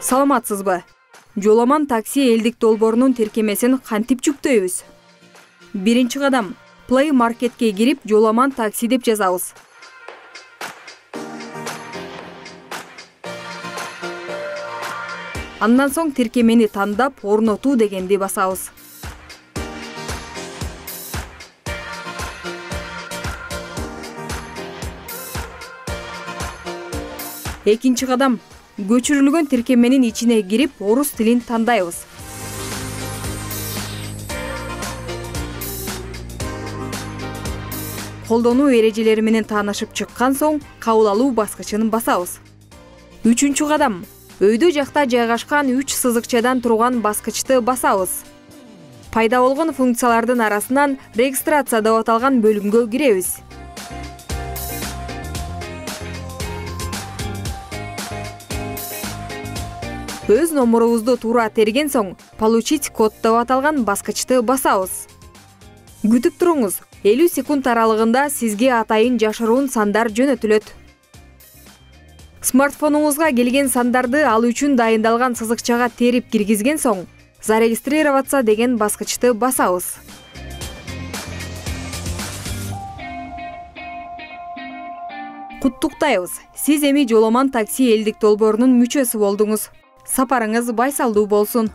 Саламатсызбы? Жоламан такси элдик долбоорунун тиркемесин кантип жүктөйбүз? Биринчи кадам. Play Marketке кирип, жоламан такси деп жазабыз. Андан соң тиркемени тандап, орнотуу дегенди басабыз. Экинчи кадам. Көчүрүлгөн тиркеменин ичине кирип, орус тилин тандайбыз. Колдонуу эрежелери менен таанышып чыккан соң, кабыл алуу баскычын басабыз. Үчүнчү кадам. Өйдө жакта жайгашкан 3 сызыкчадан турган баскычты басабыз. Пайда болгон функциялардын арасынан регистрация деп аталган бөлүмгө киребиз. Өз номурубузду туура терген соң, получить код деп аталган баскычты басабыз. Күтүп туруңуз, 50 секунд аралыгында сизге атайын жашыруун сандар жөнөтүлөт. Смартфонуңузга келген сандарды ал үчүн дайындалган сызыкчага терип киргизген соң, зарегистрироваться деген баскычты басабыз. Куттуктайбыз. Сиз эми жоламан такси элдик долбоорунун мүчөсү болдуңуз. Сапарыңыз байсалдуу болсун.